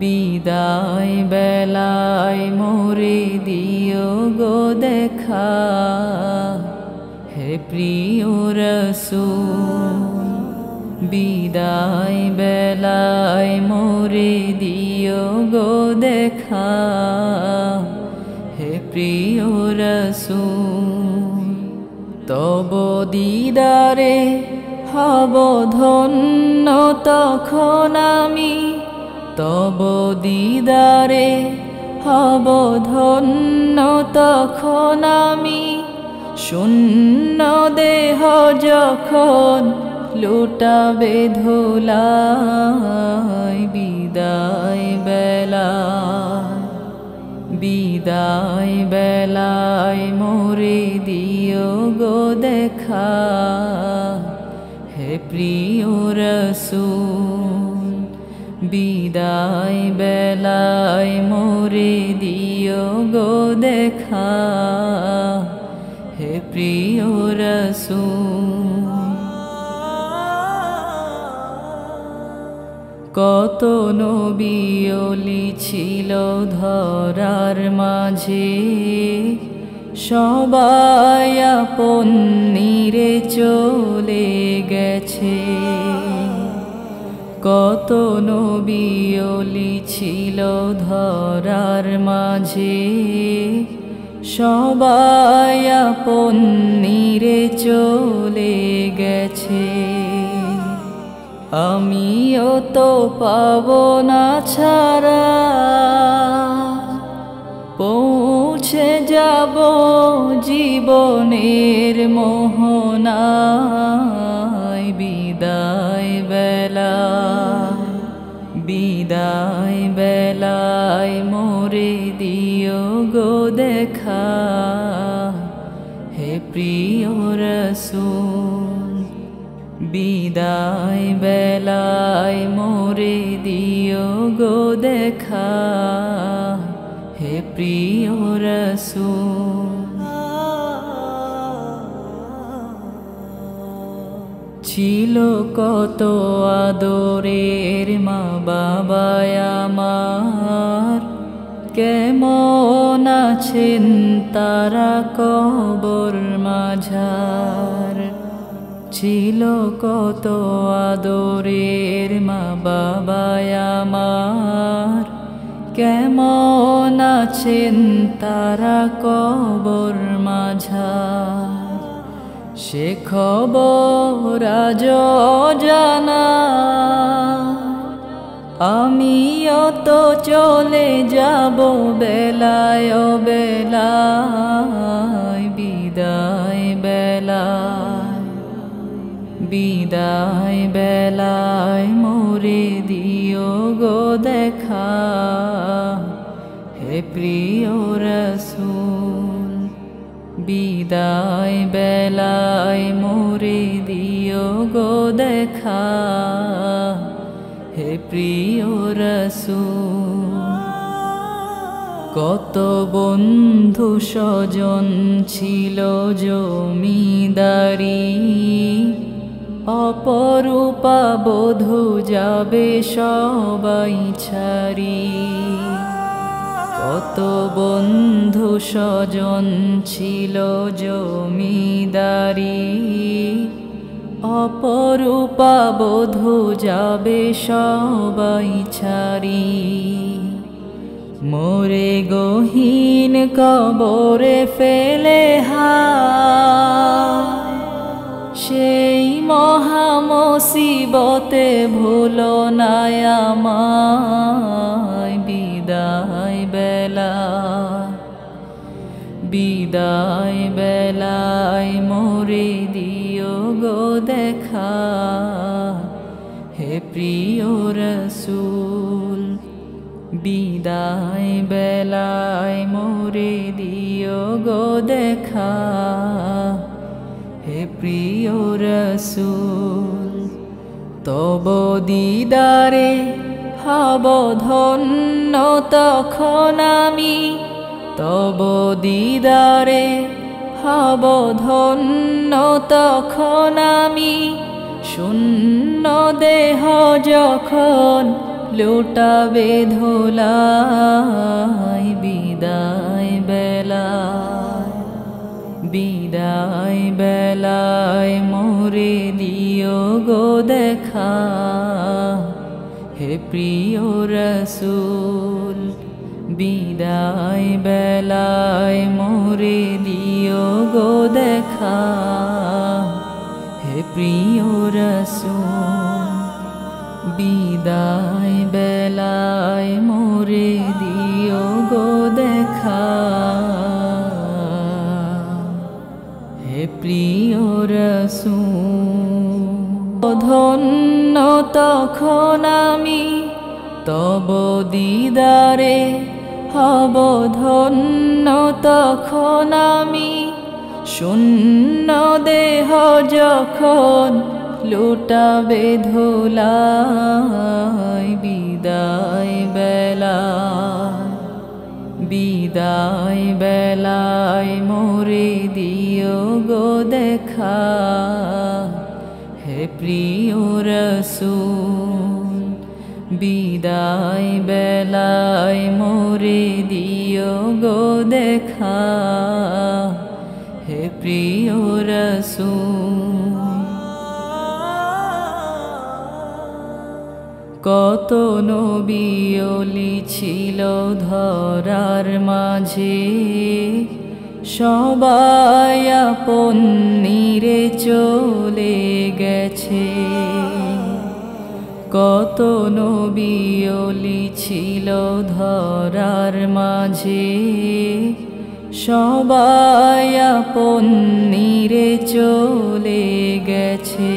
বিদায় বেলায় মোরে দিও গো দেখা, হে প্রিয় রাসূল। বিদায় বেলায় মোরে দিও গো দেখা, হে প্রিয় রাসূল। তব দিদারে হব ধন্য তখন আমি, তব দিদারে হব ধন্য তখন আমি। শূন্য দেহ যখন লুটাবে ধুলায়, বিদায় বেলায়, বিদায় বেলায় মোরে দিও গো দেখা, হে প্রিয় রাসূল। বিদায় বেলায় মোরে দিও গো দেখা, হে প্রিয় রাসূল। কত নবী ওলি ছিল ধরার মাঝে, সবাই আপন নিরে চলে গেছে। কত নবী ওলি ছিল ধরার মাঝে, সবাই আপন নিরে চলে গেছে। আমিও তো পাব না ছাড়া, পৌঁছে যাব জীবনের মোহনায়। বিদায় বেলায়, বিদায় বেলায় মোরে দিও গো দেখা, হে প্রিয় রাসূল। বিদায় বেলায় মোরে দিও গো দেখা, হে প্রিয় রাসূল। ছিল কত আদরের মা বাবা আমার, কেমন আছেন তারা কবর মাঝার। ছিল কত আদরের মা বাবা আমার, কেমন আছেন তারা কবর মাঝার। সে খবর আজ অজানা, আমিও তো চলে যাব বেলায় বেলায়। বিদায় বেলায়, বিদায় বেলায় মোরে দিও গো দেখা, হে প্রিয় রাসূল। বিদায় বেলায় মোরে দিও গো দেখা, হে প্রিয় রাসূল। কত বন্ধু স্বজন ছিল জমিদারি, অপরূপা বধূ যাবে সবাই ছাড়ি। কত বন্ধু স্বজন ছিল জমিদারি, অপরূপা বধূ যাবে সবাই ছাড়ি। মোরে গহীন কবরে ফেলে হায়, সেই মহা মুসিবতে ভুলো না আমায়। বিদায় বেলায়, বিদায় বেলায় মোরে দিও গো দেখা, হে প্রিয় রাসূল। বিদায় বেলায় মোরে দিও গো দেখা, হে প্রিয় রাসূল। তব দিদারে হব ধন্য তখন আমি, তব দিদারে হব ধন্য তখন আমি। শূন্য দেহ যখন লুটাবে ধুলাই বিদায় বেলায়, বিদায় বেলায় মোরে দিও গো দেখা, হে প্রিয় রসূল। বিদায় বেলায় মোরে দিও গো দেখা, হে প্রিয় রসূল। বিদায় বেলায় মোরে দিও গো দেখা, হে প্রিয় রসূল। ধন্য তখন আমি তব দিদারে হব, ধন্য তখন আমি শূন্য দেহ যখন লুটাবে ধুলাই বিদায় বেলায়, বিদায় বেলায় মোরে দিও গো দেখা, হে প্রিয় রসূল। বিদায় বেলায় মোরে দিও গো দেখা, হে প্রিয় রসূল। কত নবী ওলি ছিল ধরার মাঝে, সবাই আপন নিরে চলে গেছে। কত নবী ওলি ছিল ধরার মাঝে, সবাই আপন নিরে চলে গেছে।